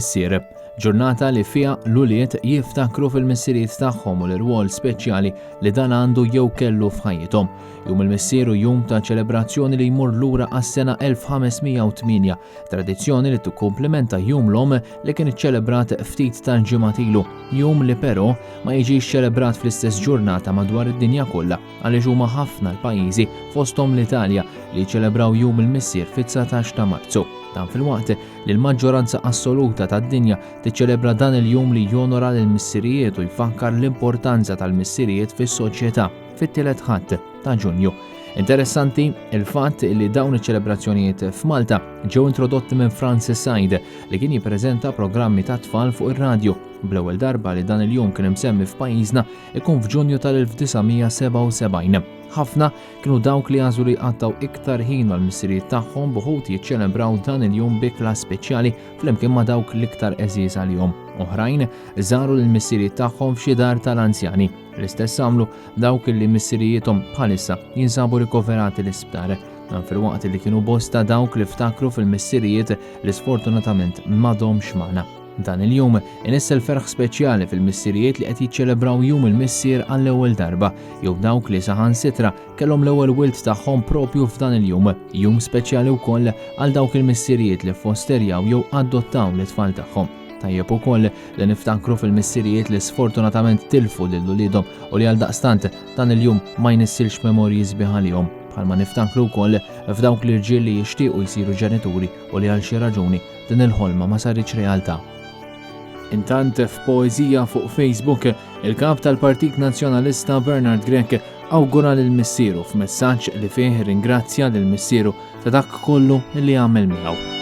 missier, ġurnata li fiha l-uliet jiftakru fil-missirijiet tagħhom u l-irwol speċjali li dan għandu jew kellu f'ħajjithom. Jum il-missier u jum ta' ċelebrazzjoni li jmur lura għas-sena 1508, tradizzjoni li tikkumplementa jum l-om li kien iċċelebrat ftit tal-ġimgħat ilu, jum li però ma jiġix ċelebrat fl-istess ġurnata madwar id-dinja kollha għaliex huma ħafna l-pajjiżi fosthom l-Italja li ċelebraw jum il-missier fit-19 ta' Marzu. Dan fil-waqt li l-maġġoranza assoluta tad-dinja tiċċelebra dan il-jum li jonora lill-missirijiet u jfakkar l-importanza tal-missirijiet fis-soċjetà fit-tielet ħadd ta' Ġunju. Interessanti il-fatt li dawn iċ-ċelebrazzjonijiet f'Malta ġew introdotti minn Francis Said li kien jippreżenta programmi ta' tfal fuq ir-radju. Bl-ewwel darba li dan il-jum kien imsemmi f'pajjiżna ikun f'Ġunju tal-1977. Ħafna kienu dawk li għażlu li jqattaw iktar ħin mal-missirijiet tagħhom b'ħud jiċċelebraw dan il-jum bikla speċjali flimkien ma' dawk l-iktar eżiż għalihom. Oħrajn żaru lill-missirijiet tagħhom f'xi dar tal-anzjani. L-istess għamlu dawk li missirijiethom bħalissa jinsabu rikoverati l-isptar. Dan fil-waqt li kienu bosta dawk li ftakru fil-missirijiet li sfortunatament m'għadhomx magħna. Dan il-jum inissa l-ferħ speċjali fil-missirijiet li qed jiċċelebraw jum il-missier għall-ewwel darba jew dawk li saħansitra kellhom l-ewwel wild tagħhom propju f'dan il-jum, jum speċjali wkoll għal dawk il-missirijiet li fosterjaw jew adottaw l-itfal tagħhom. Tajjeb ukoll li niftakru fil-missirijiet li sfortunatament tilfu lil uliedhom u li għaldaqstant dan il-jum ma jnissilx memorji sbieħ għalihom. Bħalma niftakru wkoll f'dawk l-irġiel li jixtiequ jsiru ġenituri u li għal xi raġuni din il-ħolma ma saritx realtà. Intant f'poeżija fuq Facebook, il-kap tal-Partit Nazzjonalista Bernard Grech awgura lill-missieru f'messaġġ li fih ringrazzja lill-missieru ta' dak kollu li għamel miegħu.